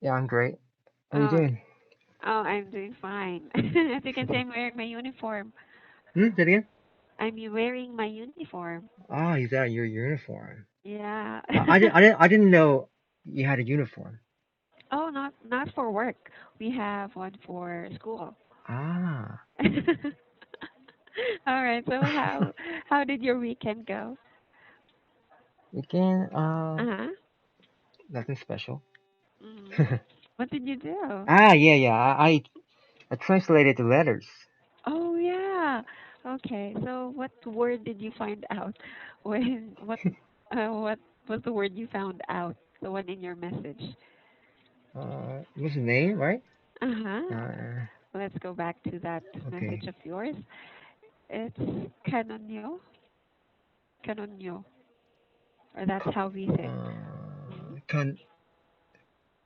Yeah, I'm great. How are you Oh, doing? I'm doing fine. As you can see, I'm wearing my uniform. Say it again? I'm wearing my uniform. Ah, is that your uniform? Yeah. I didn't know you had a uniform. Oh, not for work. We have one for school. Ah. All right. So how did your weekend go? Weekend, Uh-huh. nothing special. Mm. What did you do? Yeah. I translated the letters. Oh, yeah. Okay. So what word did you find out when what was the word you found out? The one in your message. What's the name, right? Uh-huh. Uh, Let's go back to that okay. message of yours. It's canonyo, canonyo, or that's Ka- how we say. Mm-hmm. kan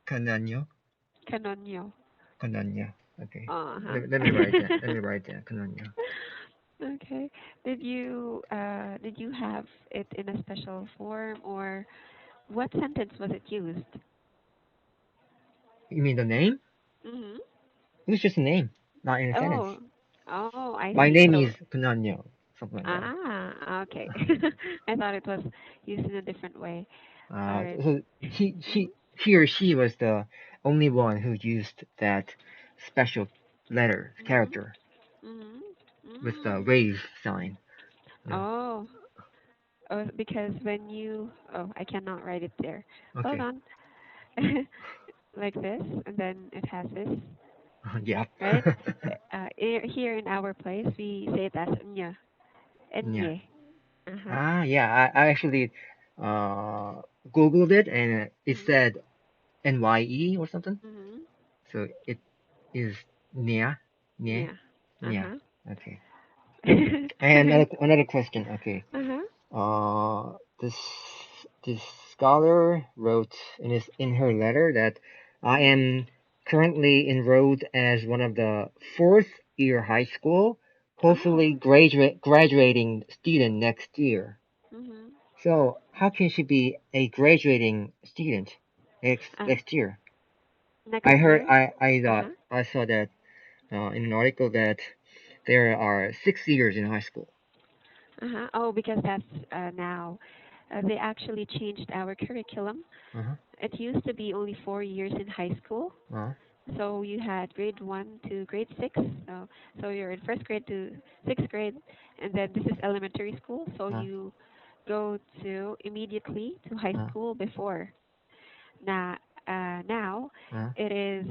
kananyo, Canonyo. kananya. Okay. Uh-huh. Let me write that. Let me write that. Kananya. Okay. Did you have it in a special form, or what sentence was it used? You mean the name? Mm-hmm. It was just a name, not in a sentence. Oh, oh, I My see. name So, is Kananyo, something like that. okay. I thought it was used in a different way. All right. So Mm-hmm. he or she was the only one who used that special letter Mm-hmm. character Mm-hmm. with the Mm. wave sign. Yeah. Oh, oh, because oh, I cannot write it there. Hold Okay. on. Like this, and then it has this, Yeah. right? Here in our place, we say it as nya, Yeah. enye. Uh-huh. Yeah. I actually uh googled it and it Mhm. said NYE or something. Mhm. So it is Nia. Nia. Yeah. Nia. Uh-huh. Okay. All And right. another question. Okay. Uh-huh. This scholar wrote in her letter that I Mhm. am currently enrolled as one of the fourth year high school, Oh. hopefully graduating student next year. Mhm. So how can she be a graduating student Uh, next year? Next I heard year. I thought Uh-huh. I saw that in an article that there are 6 years in high school. Uh-huh. Oh, because that's now they actually changed our curriculum. Uh huh. It used to be only 4 years in high school. Uh So you had grade 1 to grade 6. So you're in first grade to sixth grade, and then this is elementary school. So huh. you go to immediately to high Uh school before. Now, now huh. it is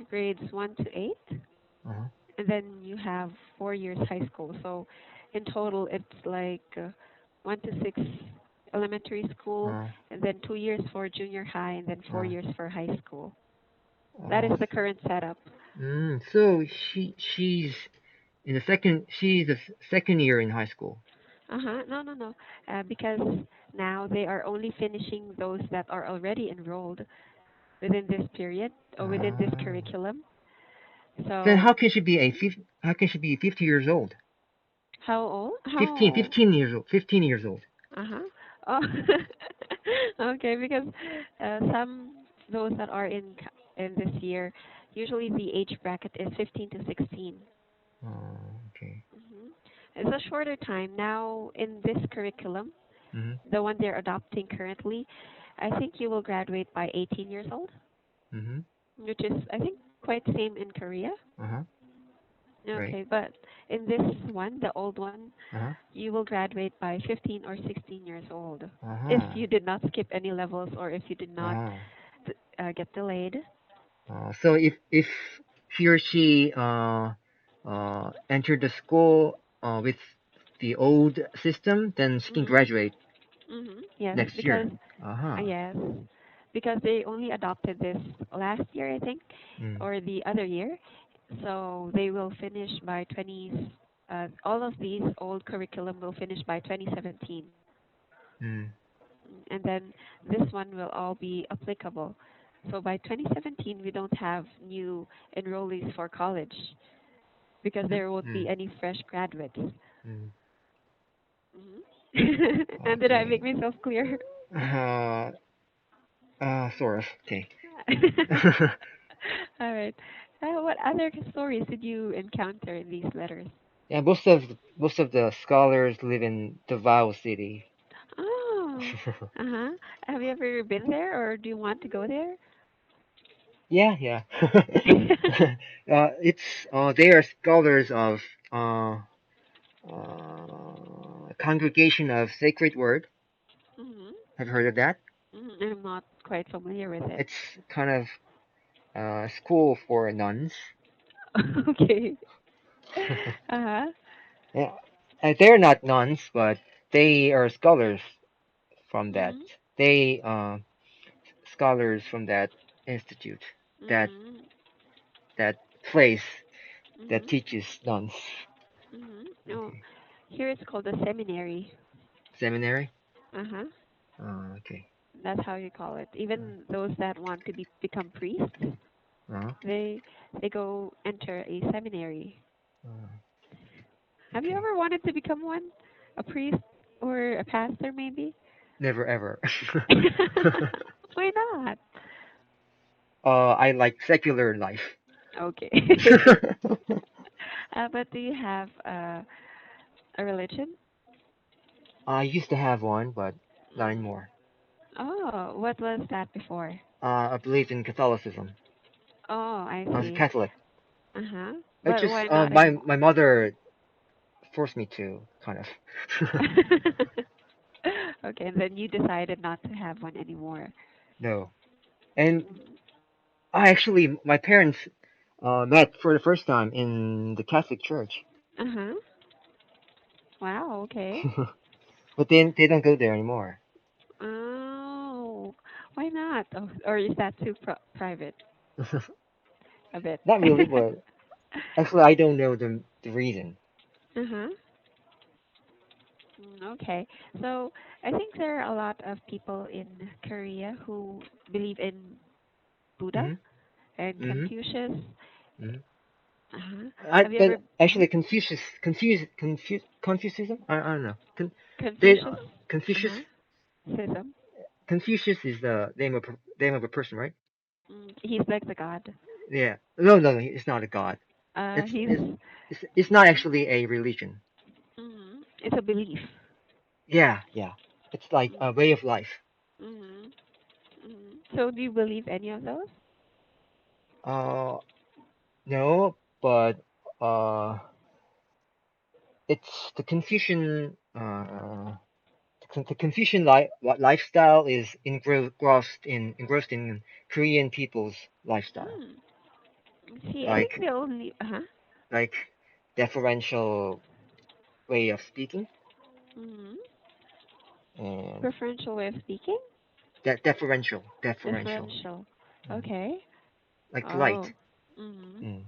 grades 1 to 8, Uh huh. and then you have 4 years high school. So in total, it's like 1 to 6 elementary school, Uh, and then 2 years for junior high, and then four uh, years for high school. That is oh, the current setup. so she's the second year in high school. Uh-huh. No, no, no. Because now they are only finishing those that are already enrolled within this period or within this Ah. curriculum. Then So, mhm. how can she be 50 years old? How old? 15 years old. 15 years old. Uh-huh. Oh, okay. Because those that are in this year, usually the age bracket is 15 to 16. Oh, okay. It's a shorter time now in this curriculum, Mhm. the one they're adopting currently. I think you will graduate by 18 years old, Mhm. which is I think quite same in Korea. Uh-huh. Right. Okay, but in this one, the old one, Uh-huh. you will graduate by 15 or 16 years old if Uh-huh. you did not skip any levels or if you did not Uh-huh. get delayed. So if he or she entered the school with the old system, then she can Mhm. graduate Yes, next because year. Uh-huh. yes, because they only adopted this last year, I think, Mm. or the other year. So they will finish by 20. All of these old curriculum will finish by 2017, Mm. and then this one will all be applicable. So by 2017, we don't have new enrollees for college because Mm. there won't be Mm. any fresh graduates. Mm. And did I Okay. make myself clear? Uh, sort of. Okay. All right. What other stories did you encounter in these letters? Yeah, most of the scholars live in Davao City. Oh, uh-huh. Have you ever been there or do you want to go there? Yeah, yeah. It's they are scholars of uh, Congregation of Sacred Word. Mm-hmm. Have you heard of that? I'm not quite familiar with it. It's kind of school for nuns. Okay. Uh-huh. Yeah, they're not nuns, but they are scholars from that. Mm-hmm. They scholars from that institute, that Mm-hmm. that place that Mm-hmm. teaches nuns. Mm-hmm. No, Okay. here it's called a seminary. Seminary. Uh-huh. Okay. That's how you call it. Even those that want to become priests, Uh, they they go enter a seminary. uh, Have you okay. ever wanted to become one? A priest or a pastor maybe? Never ever. Why not? I like secular life. Okay. But do you have a religion? I used to have one, but not Mm. anymore. Oh, what was that before? I believed in Catholicism. Oh, I I was a see. Catholic. Uh-huh. It But just why not my anymore? mother forced me to kind of. Okay, and then you decided not to have one anymore. No. And Mm. I actually my parents met for the first time in the Catholic Church. Uh-huh. Wow, okay. But they don't go there anymore. Oh, why not? Oh, or is that too private a bit? Not really, but actually I don't know the reason. Uh-huh. Okay. So I think there are a lot of people in Korea who believe in Buddha Mhm. and Mhm. Confucius. Mhm. Uh-huh. I Have you ever but actually Confucianism. I don't know. They Confucius? Confucius Uh-huh. Sism. Confucius is the name of a person, right? He's like the god. Yeah. No, no, no. It's not a god. It's He's it's it's not actually a religion. it's a belief. Yeah, yeah. It's like a way of life. Mm-hmm. So do you believe any of those? Uh, no, but uh, it's the Confucian. The Confucian lifestyle is engrossed in Korean people's lifestyle, Hmm. See, I think like the only like deferential way of speaking mm-hmm. and Preferential way of speaking. that deferential, Differential. mm, Okay. like polite. Oh. Mm-hmm. Mm.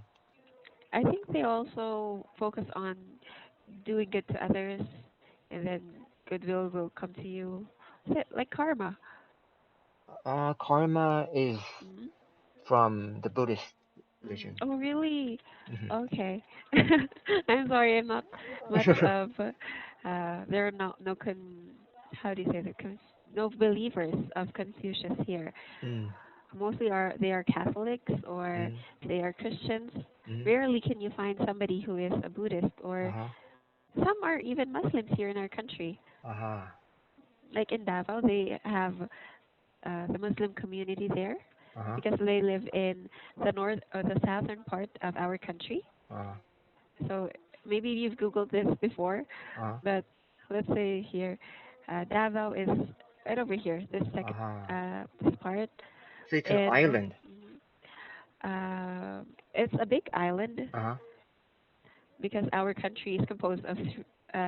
I think they also focus on doing good to others, and then goodwill will come to you. Like karma. Karma is Mm-hmm. from the Buddhist Mm. religion. Oh, really? Hmm. Okay. I'm sorry, I'm not much of there are how do you say that? No believers of Confucius here. Mm. Mostly they are Catholics or Mm. they are Christians. Mm. Rarely can you find somebody who is a Buddhist or Uh-huh. some are even Muslims here in our country. Uh-huh. Like in Davao, they have the Muslim community there Uh-huh. because they live in the north or the southern part of our country. Uh-huh. So maybe you've Googled this before, Uh-huh. but let's say here, Davao is right over here, Uh-huh. this part, So it's an and island. it's a big island Uh-huh. because our country is composed of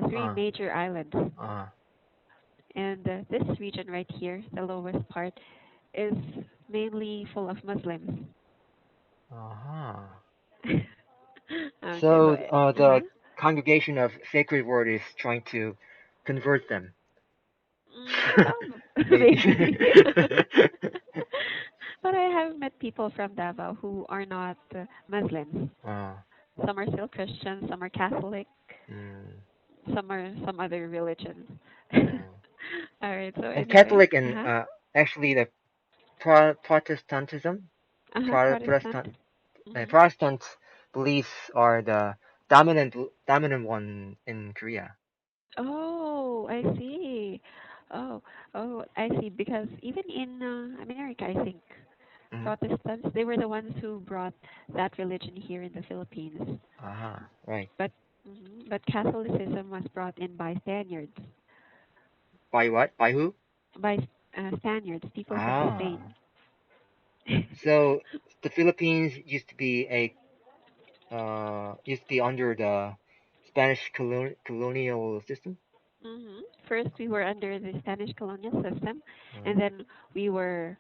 three Uh-huh. major islands, Uh-huh. and this region right here, the lowest part, is mainly full of Muslims. Uh-huh. Okay, so So uh-huh. the congregation of Sacred Word is trying to convert them. Some Maybe. maybe. But I have met people from Davao who are not Muslims. uh, Some are still Christians, some are Catholic, mm, some are some other religions. uh. All right. So And anyway, Catholic and actually the Protestantism. Protestant. Protestant Mhm. Protestant beliefs are the dominant one in Korea. Oh, I see. Oh, oh, I see. Because even in America, I think Hmm. Protestants, they were the ones who brought that religion here in the Philippines. Ah, right. But but Catholicism was brought in by Spaniards, By what? By who? by Spaniards, people from Ah, Spain. so the Philippines used to be under the Spanish colonial system. First, we were under the Spanish colonial system, Uh, and then we were,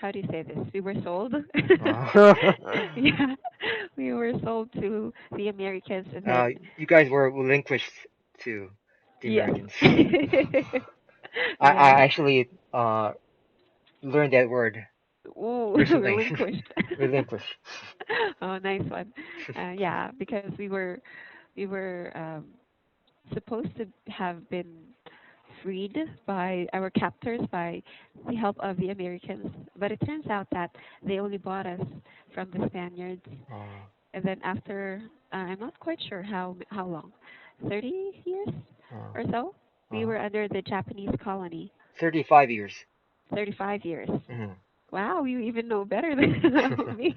how do you say this? We were sold. uh, Yeah, we were sold to the Americans, and then you guys were relinquished to the yes, Americans. I yeah. actually learned that word Ooh, recently. relinquished. Relinquish. Oh, nice one. Yeah, because we were supposed to have been freed by our captors by the help of the Americans, but it turns out that they only bought us from the Spaniards, Uh, and then after I'm not quite sure how long, 30 years uh, or so, we uh, were under the Japanese colony. 35 years. 35 years. Mhm. Wow, you even know better than me.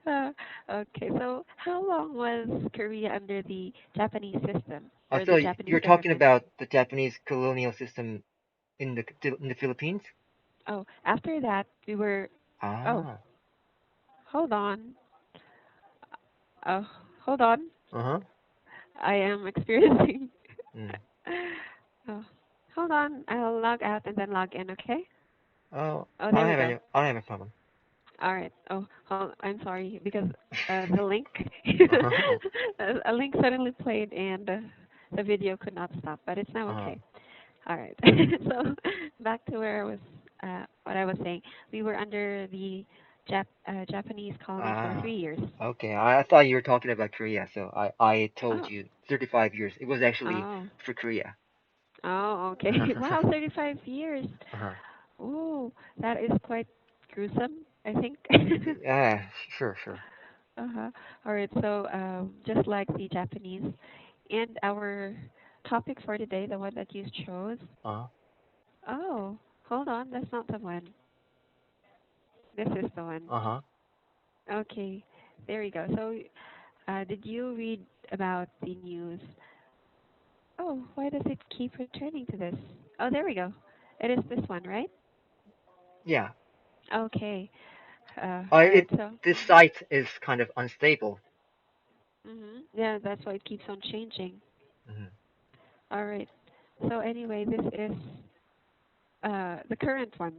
Uh, okay, so how long was Korea under the Japanese system or So the Japanese you're talking government? about the Japanese colonial system in the Philippines? Oh, after that, we were. Oh, Ah. hold on. Oh, hold on. Uh-huh. I am experiencing. Mm. Oh, hold on. I'll log out and then log in, okay? Oh, Oh, there we go. I don't have a problem. All right. Oh, hold, I'm sorry because the link, Uh-huh. a link suddenly played and the video could not stop, but it's now Uh-huh. okay. All right. So back to where I was, what I was saying. We were under the Japanese colony for Ah. 3 years. Okay. I thought you were talking about Korea, so I told Oh, you 35 years. It was actually oh, for Korea. oh. Okay. Wow, 35 years. Uh-huh. Ooh, that is quite gruesome, I think. Yeah, sure, sure. Uh-huh. All right. So, just like the Japanese, and our topic for today, the one that you chose. Uh-huh. Oh, hold on. That's not the one. This is the one. Uh-huh. Okay. There we go. So, did you read about the news? Oh, why does it keep returning to this? Oh, there we go. It is this one, right? Yeah. Okay. All right. It So, this site is kind of unstable. yeah, that's why it keeps on changing. Hmm. All right. So anyway, this is the current one.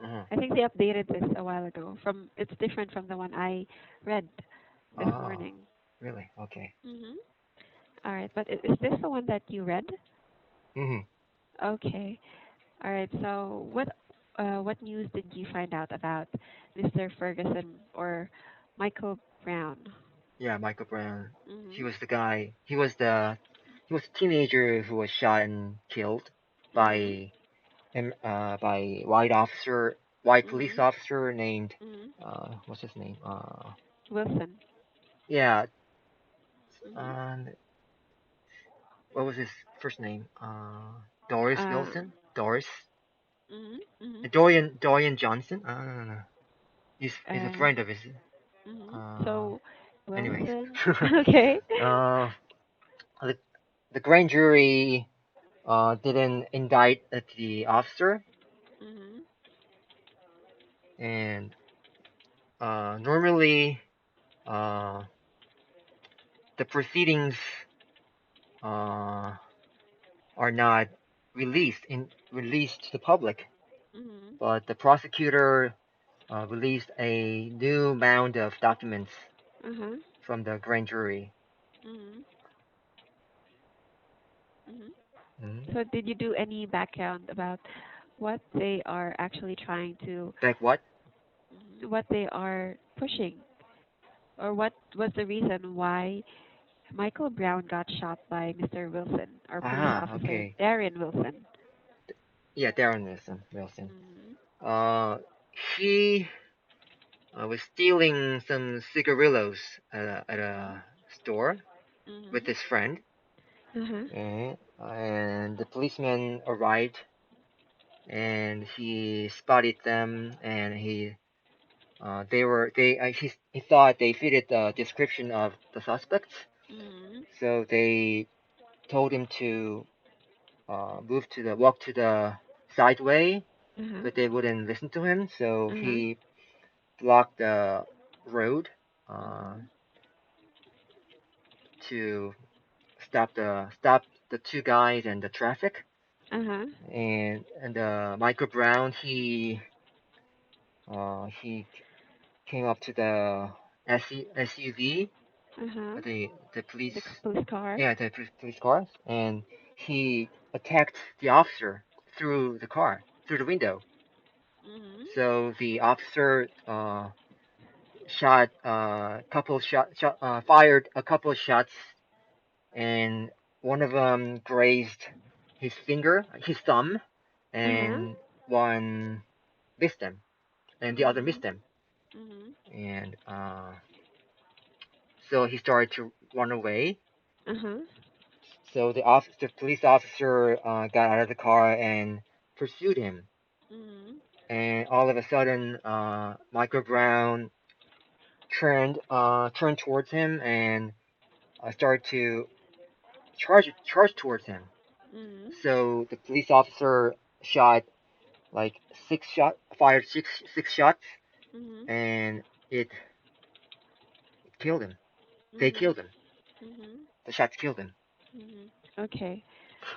Uh-huh. I think they updated this a while ago. From it's different from the one I read this Oh, morning. really? Okay. Mhm. All right, but is this the one that you read? Hmm. Okay. All right. So what news did you find out about Mr. Ferguson or Michael Brown? Yeah, Michael Brown. He Mhm. was the guy. He was a teenager who was shot and killed Mhm. by by white police Mhm. officer named Mhm. what's his name? Wilson. Yeah. Mhm. Um, what was his first name? Doris Uh. Wilson. Doris. Mhm. Mhm. Dorian Johnson. No, no, no. He's a Uh. friend of his. Mhm. Uh, So anyways. Wilson. Okay. uh, the the grand jury didn't indict the officer, Mhm. and normally uh, the proceedings uh, are not released to the public, Mhm. but the prosecutor released a new mound of documents Uh huh. from the grand jury. Mhm. Mhm. Mm-hmm. So did you do any background about what they are actually trying to, Back what? what they are pushing, or what was the reason why Michael Brown got shot by Mr. Wilson or police Ah, officer okay. Darren Wilson? Yeah, Darren Wilson. Wilson. Mhm. Uh, he was stealing some cigarillos at Mhm. a store with Mhm. his friend, Uh-huh. and the policeman arrived and he spotted them and he thought they fitted the description of the suspects, Mhm. so they told him to walk to the sideway, Uh-huh. but they wouldn't listen to him, so Uh-huh. he blocked the road uh, Mhm. to stop the two guys and the traffic. Uh-huh. And Michael Brown, he came up to the SUV, Uh-huh. the police, The police car. yeah, the police cars, and he attacked the officer through the window. Mhm. So the officer fired a couple of shots, and one of them grazed his thumb, Uh-huh. and one missed him, and the other Mhm. missed him, Mhm. and so he started to run away. Uh-huh. So the police officer got out of the car and pursued him. Mhm. And all of a sudden, Michael Brown turned towards him and started to charge towards him. Mhm. So the police officer shot like fired six shots, Mhm. and it killed him. They Mhm. killed him. Mhm. The shots killed him. Mhm. Okay.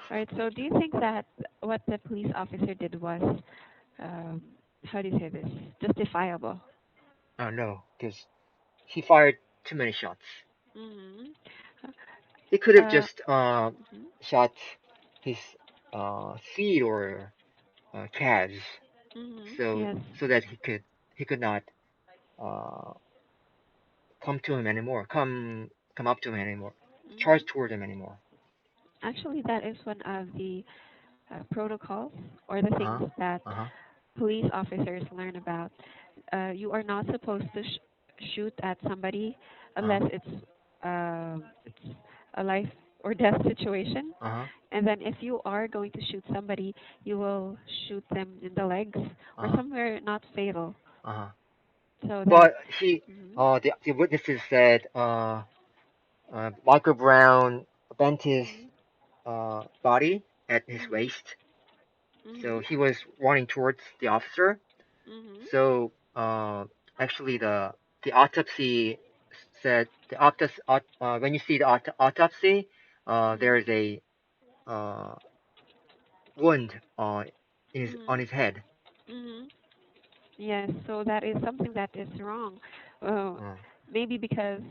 All right. So, do you think that what the police officer did was, um, how do you say this, justifiable? Oh no, because he fired too many shots. Mhm. He could have Uh. just Mhm. shot his feet or calves, Mhm. so Yes. that he could not uh, come to him anymore, come up to him anymore, charge Mhm. toward him anymore. Actually, that is one of the protocols or the Uh things huh. that Uh huh. police officers learn about. You are not supposed to shoot at somebody Uh huh. unless it's a life or death situation. Uh huh. And then if you are going to shoot somebody, you will shoot them in the legs Uh or huh. somewhere not fatal, Uh huh. so that. But he, Mhm. the witnesses said, Michael Brown bent his Mhm. body at his Mhm. waist, so Mhm. he was running towards the officer. Mhm. So actually, the autopsy said when you see the autopsy, there Mhm. is a uh, wound on Mhm. his head. Mhm. Yes, so that is something that is wrong. Uh, Uh, Maybe because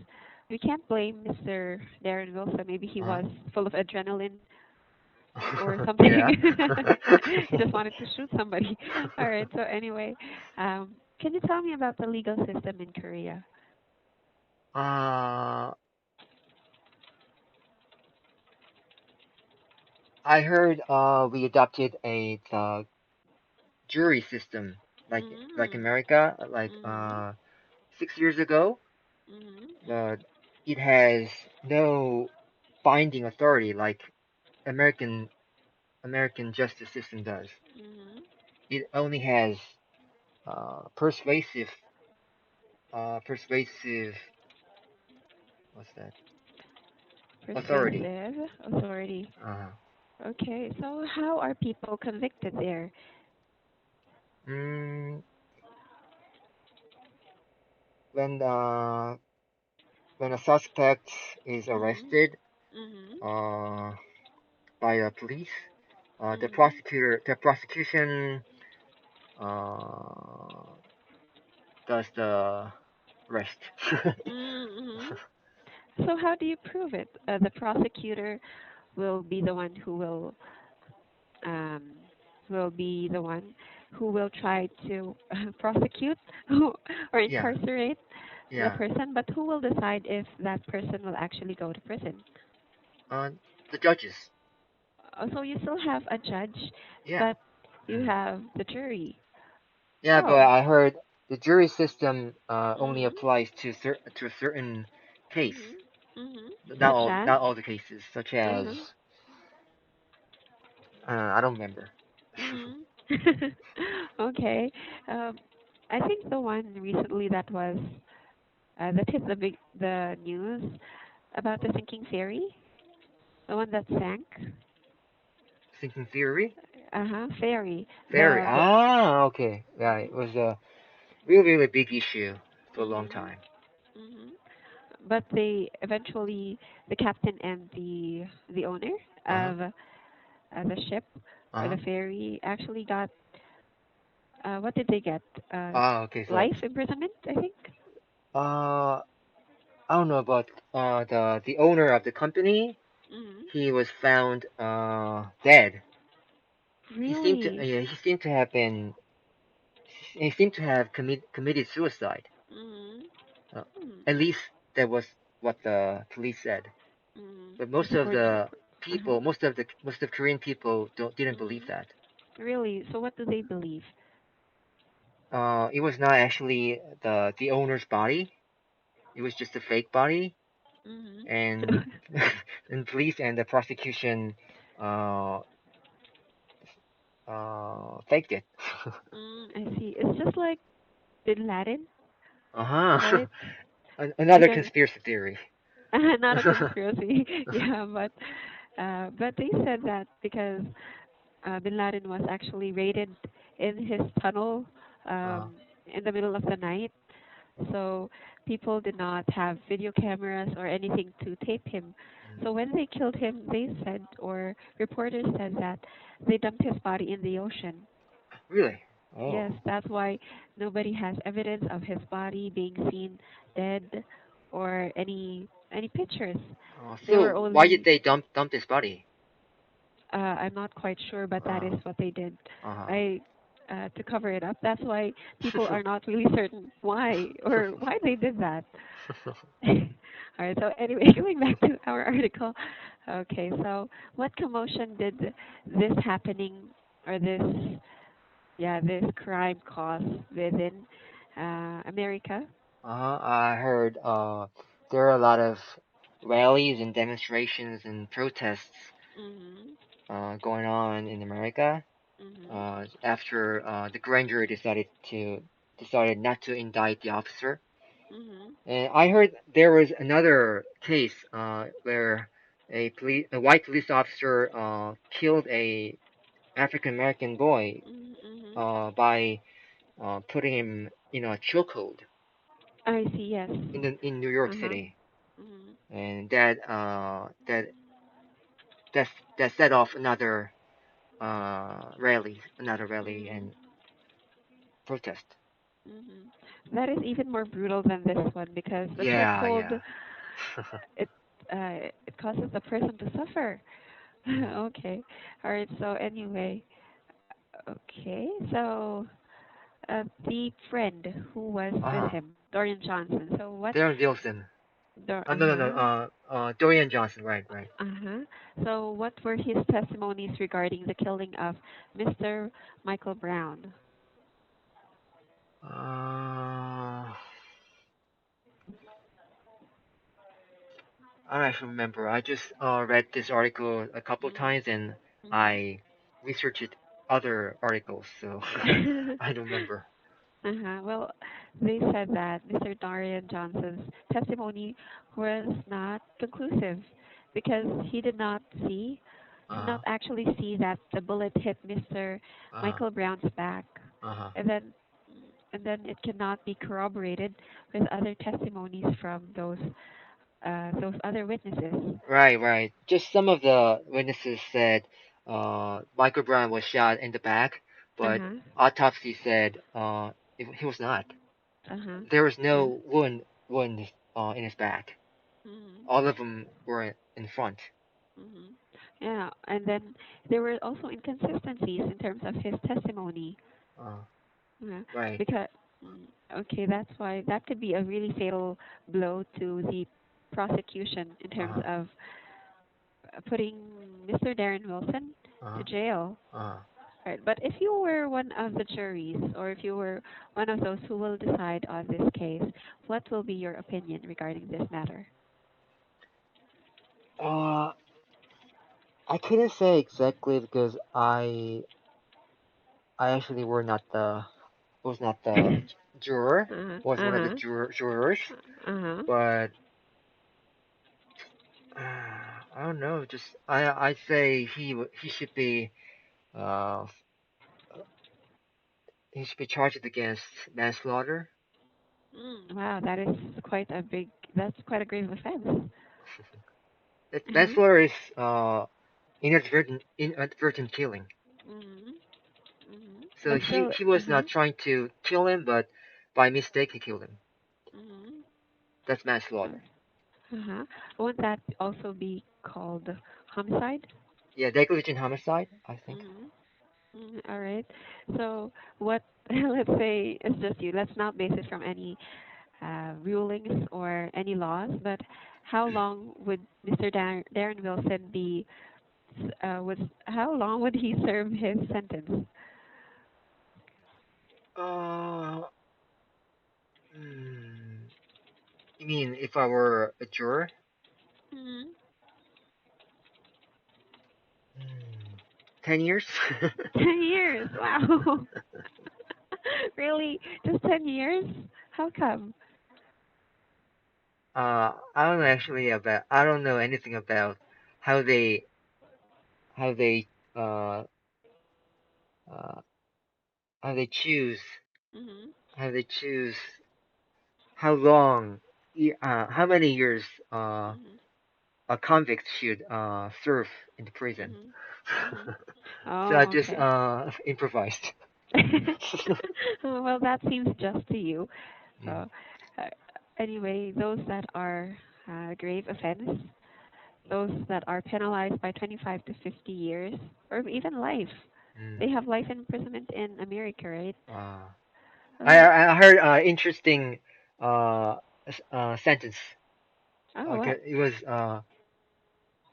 we can't blame Mr. Darren Wilson. Maybe he uh-huh. was full of adrenaline or Yeah. something. He just wanted to shoot somebody. All right. So anyway, can you tell me about the legal system in Korea? uh, I heard we adopted a jury system like Mm. America, Mhm. 6 years ago, Mhm. but it has no binding authority like American American justice system does. Mhm. It only has persuasive what's that authority. Persuasive authority. Uh, Okay. So how are people convicted there? mm, when when a suspect is Mhm. arrested Mhm. uh, by the police, Mhm. the prosecution uh, does the rest. Mhm. So how do you prove it? The prosecutor will be the one um, who will try to prosecute or Yeah, incarcerate the yeah. person, but who will decide if that person will actually go to prison? Uh, the judges. So you still have a judge, Yeah. but you Mm. have the jury. Yeah, but Oh. I heard the jury system only Mhm. applies to a certain case. Mhm. Mhm. Not Such all as. not all the cases, such as Uh-huh. I don't remember. Mhm. Okay. Um, I think the one recently that was that hit the news about the sinking ferry, the one that sank. Thinking theory, Uh-huh. Ferry. very The okay. Yeah, it Mhm. was a really big issue for a long Mhm. time. Mhm. But they eventually, the captain and the owner Uh huh. of the ship Uh or huh. the ferry actually got what did they get? Okay. So Life imprisonment, I think. uh, I don't know about the owner of the company. Mhm. He was found dead. Really? Yeah, he seemed to have committed suicide. Mhm. Uh, Hmm. at least that was what the police said. Mhm. But That's according to. Uh-huh. most of Korean people don't didn't believe Mhm. that. Really? So what do they believe? It was not actually the owner's body. It was just a fake body, Mhm. and and police and the prosecution uh faked it. I see. It's just like Bin Laden, Uh-huh. right? Another Because conspiracy theory. not a conspiracy, yeah, but they said that because Bin Laden was actually raided in his tunnel uh, in the middle of the night. So people did not have video cameras or anything to tape him. So when they killed him, they said, or reporters said that they dumped his body in the ocean. really? Oh. Yes, that's why nobody has evidence of his body being seen dead or any pictures. They So were why did only they dump this body? I'm not quite sure, but that Uh, is what they did. uh-huh. I to cover it up. That's why people are not really certain why or why they did that. All right. So anyway, going back to our article. Okay. So what commotion did this happening or this crime cause within America? I heard there are a lot of rallies and demonstrations and protests Mhm. going on in America Mhm. after the grand jury decided not to indict the officer. Mhm. And I heard there was another case where a white police officer killed a African American boy Mhm. Mhm. by putting him in a chokehold I see. Yes. in New York Uh huh. City, Mhm. and that that set off another rally Mhm. and protest. Mhm. That is even more brutal than this one because the Yeah, chokehold yeah. it it causes the person to suffer. Mm. Okay. All right. So anyway, okay. So the friend who was with Uh-huh. him, Dorian Johnson. So what? Darren Wilson. No, no, no. Uh-huh. Dorian Johnson. Right, right. Uh-huh. So what were his testimonies regarding the killing of Mr. Michael Brown? Uh, I don't actually remember. I just read this article a couple of times and I researched other articles, so Mm-hmm. I don't remember. Uh-huh. Well, they said that Mr. Darian Johnson's testimony was not conclusive because he did Uh-huh. not actually see that the bullet hit Mr. Uh-huh. Michael Brown's back, Uh-huh. and then it cannot be corroborated with other testimonies from those other witnesses. Right, right. Just some of the witnesses said Michael Brown was shot in the back, but Uh-huh. autopsy said he was not. Uh-huh. There was no Yeah. wound in his back. Mhm. All of them were in front. Mhm. Yeah, and then there were also inconsistencies in terms of his testimony. Uh, Yeah, right. because okay, that's why that could be a really fatal blow to the prosecution in terms Uh-huh. of putting Mr. Darren Wilson to Uh-huh. jail. Uh-huh. Right. But if you were one of the juries, or if you were one of those who will decide on this case, what will be your opinion regarding this matter? Uh, I couldn't say exactly because I actually were not the was not the juror, Uh-huh. was one of the Uh-huh. jurors, Uh-huh. but I don't know. Just I say he should be uh he should be charged against manslaughter. Wow, that's quite a grave offense. Uh-huh. Manslaughter is inadvertent killing. Mm-hmm. Mm-hmm. So But he still, he was uh-huh. not trying to kill him, but by mistake he killed him. Mm-hmm. That's manslaughter. Uh-huh. Won't that also be called homicide? Yeah, negligent homicide, I think. Mm-hmm. All right. So what? Let's say it's just you. Let's not base it from any rulings or any laws. But how long would Mr. Darren Wilson be? Was how long would he serve his sentence? Uh, hmm, you mean if I were a juror? Mm-hmm. Hmm, 10 years? 10 years. Wow. Really? Just 10 years? How come? I don't know actually about. I don't know anything about how they how they uh uh how they choose Mhm. how they choose how long how many years Mhm. a convict should serve in the prison. Mhm. Mhm. So I Oh, just okay. improvised. Well, that seems just to you. Mm, So, uh, anyway, those that are grave offense, those that are penalized by 25 to 50 years, or even life, mm, they have life imprisonment in America, right? uh, Uh, I heard interesting sentence. oh, what? It was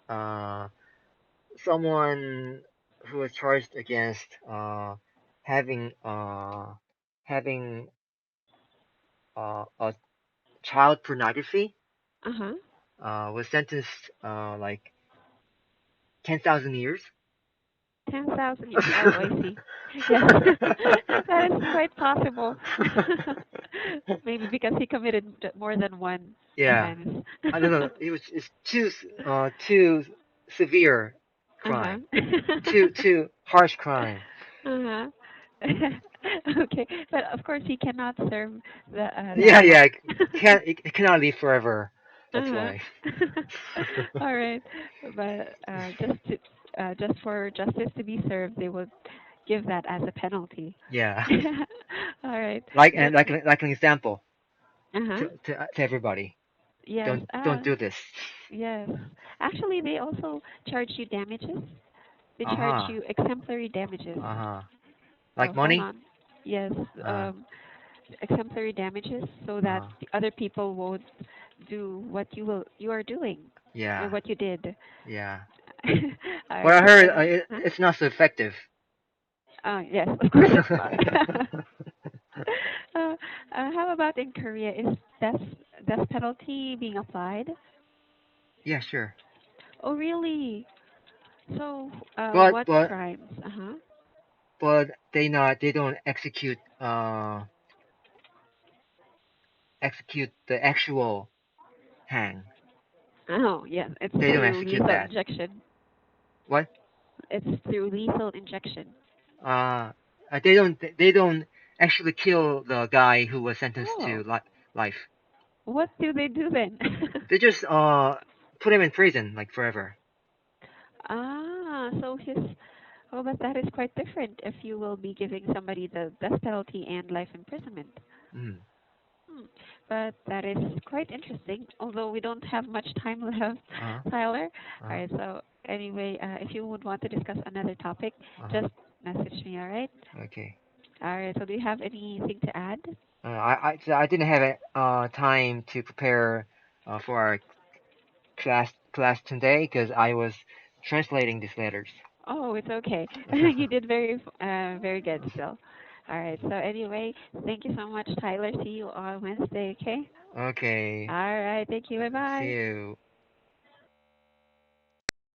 uh, someone who was charged against having having a child pornography Uh huh. was sentenced like 10,000 years. 10,000 years. Oh, I see. Yes, that is quite possible. Maybe because he committed more than one Yeah, offense. I don't know. It's too severe Uh-huh. crime, too harsh crime. Uh-huh. Okay, but of course he cannot serve that Yeah, long. yeah. It cannot live forever. That's Uh-huh. why. All right, but just for justice to be served, they would give that as a penalty. Yeah, All right. like So, and like an example uh-huh. to everybody. Yes. Don't do this. Yes. Actually, they also charge you damages. They Uh charge huh. you exemplary damages. Uh huh. Oh, Like hold money. on. Yes, Uh exemplary damages so that uh. the other people won't do what you are doing or Yeah. what you did. Yeah. All But right. I heard Huh? it's not so effective. Yes, of course it's not. How about in Korea? Is death penalty being applied? Yeah, sure. Oh, really? So, But what but crimes? Uh-huh. but they don't execute the actual hang. Oh, yes, it's They don't through execute lethal that. injection. What? It's through lethal injection. Uh, they don't actually kill the guy who was sentenced to Oh, life. what do they do then? They just put him in prison like forever. So oh, but that is quite different if you will be giving somebody the death penalty and life imprisonment. Mm. Hmm. But that is quite interesting, although we don't have much time left, Uh huh. Tyler. Uh All huh. right, so anyway, if you would want to discuss another topic, Uh huh. just message me, all right? Okay. All right, so do you have anything to add? I didn't have time to prepare for our class today because I was translating these letters. Oh, it's okay. You did very good still. All right. So anyway, thank you so much, Tyler. See you on Wednesday. Okay. Okay. All right. Thank you. Bye See bye. you.